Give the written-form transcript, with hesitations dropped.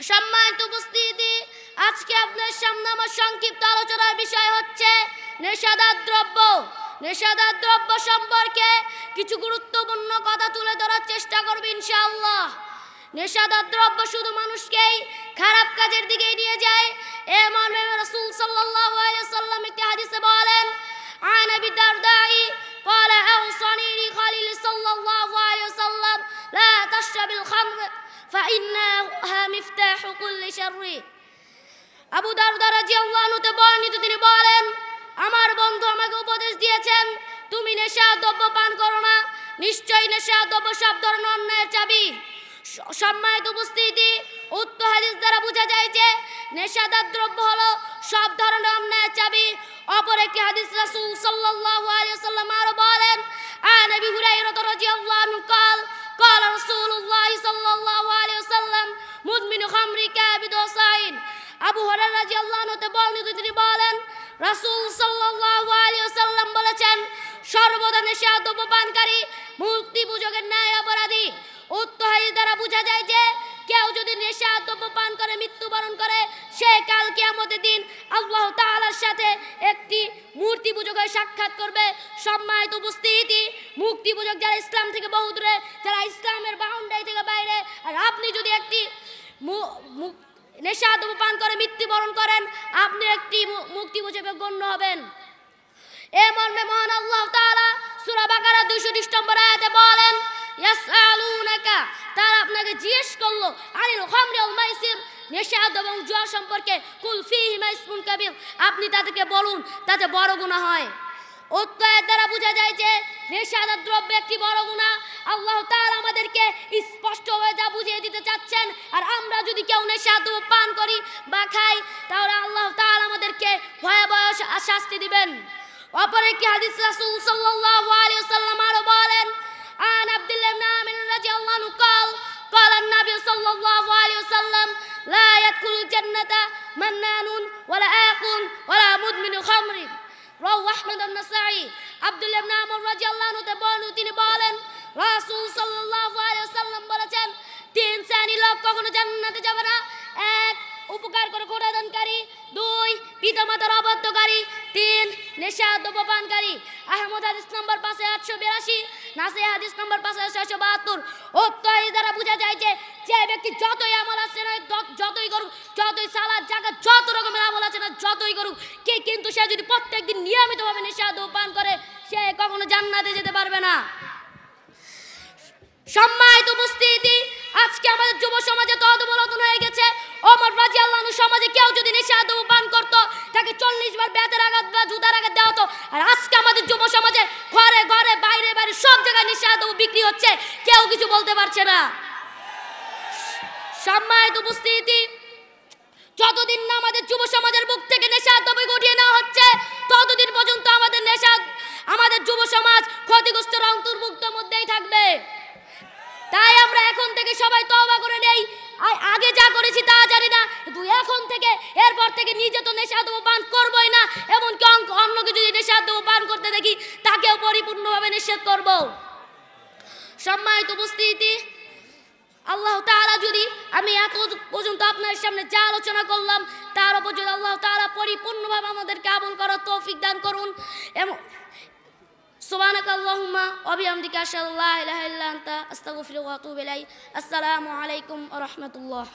সম্মানিত উপস্থিতি, আজকে আপনার সামনে আমার সংক্ষিপ্ত আলোচনার বিষয় হচ্ছে নেশাদার দ্রব্য। নেশাদার দ্রব্য সম্পর্কে কিছু গুরুত্বপূর্ণ কথা তুলে ধরার চেষ্টা করব ইনশাআল্লাহ। নেশাদার দ্রব্য শুধু মানুষকেই খারাপ কাজের দিকে নিয়ে যায়। এ মর্মে রাসূল সাল্লাল্লাহু আলাইহি ওয়াসাল্লাম একটি হাদিসে বলেন, আন আবি দারদাই قال أوصاني خليل صلى الله عليه وسلم لا تشرب الخمر فإنها مفتاح كل شر। আবু দারদা রাদিয়াল্লাহু আনহু বর্ণিত, তিনি বলেন, আমার বন্ধু আমাকে উপদেশ দিয়েছেন, তুমি নেশাদ্রব্য পান করো না, নিশ্চয়ই নেশাদ্রব্য সব ধরনের অন্যায়ের চাবি। সম্মানিত উপস্থিতি, উক্ত হাদিস দ্বারা বোঝা যায় যে নেশাদার দ্রব্য হলো সব ধরনের অন্যায়ের চাবি। অপর একটি হাদিস রাসূল সাল্লাল্লাহু আলাইহি ওয়াসাল্লাম আরো বলেন, আন আবি হুরায়রা রাদিয়াল্লাহু আনহু قال قال رسول الله صلى الله عليه وسلم مدمن خمر كابد وصائن। আবু হুরায়রা রাদিয়াল্লাহু আনহু বর্ণিত, তিনি বলেন, রাসূল সাল্লাল্লাহু আলাইহি ওয়াসাল্লাম বলেছেন, সর্বদা নেশাদ্রব্য পানকারী মূর্তি পূজকের ন্যায় অপরাধী। উক্ত হাদিস দ্বারা বোঝা যায় যে কেউ যদি নেশাদ্রব্য পান করে মৃত্যুবরণ করে, সে কাল কিয়ামতের দিন আল্লাহ তাআলার সাথে একটি মূর্তি পূজকের সাক্ষাৎ করবে। সম্মানিত উপস্থিতি, মূর্তি পূজক যারা ইসলাম থেকে বহু দূরে, যারা ইসলামের বাউন্ডারি থেকে বাইরে, আর আপনি যদি একটি নেশাদ্রব্য পান করে মৃত্যুবরণ করেন, আপনি একটি মূর্তি পূজকে গণ্য হবেন। এ মর্মে মহান আল্লাহ তাআলা সূরা বাকারা 220 নম্বর আয়াতে বলেন, ইয়াসআলুনাকা, তারা আপনাকে জিজ্ঞেস করলো, আনিল খামরি ওয়াল মাইসির, নেশাদ্রব্য এবং জুয়া সম্পর্কে, কুল ফীহিমা ইসমুন কাবীর, আপনি তাদেরকে বলুন তাতে বড় গুনাহ হয়। উক্ত আয়াত দ্বারা বোঝা যায় যে নেশাদার দ্রব্য একটি বড় গুনাহ। আল্লাহ তাআলা আমাদেরকে স্পষ্টভাবে যা বুঝিয়ে দিতে চাচ্ছেন, আর আমরা যদি কেউ নেশাদ্রব্য পান করি বা খাই, তাহলে আল্লাহ তাআলা আমাদেরকে ভয়াবহ শাস্তি দিবেন। অপর একটি হাদিস রাসূল সাল্লাল্লাহু আলাইহি ওয়াসাল্লাম আরো বলেন, আন আব্দুল্লাহ ইবনে আমির রাদিয়াল্লাহু আনহু قال قال النبي صلى الله عليه وسلم لا يدخل الجنة منان ولا آق ولا مدمن خمر رواه أحمد النسائي। আব্দুল্লাহ ইবনে আমর রাদিয়াল্লাহু আনহু বর্ণিত, তিনি বলেন, রাসূল সাল্লাল্লাহু আলাইহি ওয়াসাল্লাম বলেছেন, তিন শ্রেণীর লোক কখনো জান্নাতে যাবে না। এক, উপকার করে খোদাদানকারী। দুই, পিতামাতার অবাধ্যকারী। তিন, নেশাদ্রব্য পানকারী। আহমদ হাদিস নম্বর 5882, নাসাই হাদিস নম্বর 5672। উক্ত হাদিস দ্বারা বোঝা যায় যে ব্যক্তি যতই আমল আছে না, যতই করুক, যতই সালাত যাকাত যত রকমের আমল আছে না, যতই করুক, কিন্তু সে যদি প্রত্যেকদিন নিয়মিতভাবে নেশাদ্রব্য পান করে, সে কখনো জান্নাতে যেতে পারবে না। সম্মানিত উপস্থিতি, আজকে আমাদের যুব সমাজে তো অধঃপতন হয়ে গেছে। ওমর রাদিয়াল্লাহু আনহু সমাজে কেউ যদি নেশাদ্রব্য পান করত, তাকে 40 বার বেতের আঘাত বা জুতার আঘাত দেওয়া হতো। আর আজকে আমাদের যুব সমাজে ঘরে ঘরে, বাইরে বাইরে, সব জায়গায় নেশাদ্রব্য বিক্রি হচ্ছে, কেউ কিছু বলতে পারছে না। সম্মানিত উপস্থিতি, যতদিন না আমাদের যুব সমাজের বুক থেকে নেশাদ্রব্য উঠিয়ে নেওয়া হচ্ছে, ততদিন পর্যন্ত আমাদের যুব সমাজ ক্ষতিগ্রস্ত অন্তর্ভুক্ত মধ্যেই থাকবে। তাই আমরা এখন থেকে সবাই তওবা করে নেই। আগে যা করেছি তা জানি না, কিন্তু এখন থেকে, এরপর থেকে নিজে তো নেশাদ্রব্য পান করবই না, এমনকি অন্যকে যদি নেশাদ্রব্য পান করতে দেখি, তাকেও পরিপূর্ণভাবে নিষেধ করব। সম্মানিত উপস্থিতি, আল্লাহ তাআলা যদি, আমি এত পর্যন্ত আপনার সামনে যা আলোচনা করলাম, তার উপর যদি আল্লাহ তাআলা পরিপূর্ণভাবে আমাদেরকে আমল করার তৌফিক দান করুন। এবং সুবহানাকাল্লাহুম্মা ওয়া বিহামদিকা আশহাদু আল্লা ইলাহা ইল্লা আনতা আস্তাগফিরুকা ওয়া আতুবু ইলাইক। আসসালামু আলাইকুম ওয়া রাহমাতুল্লাহ।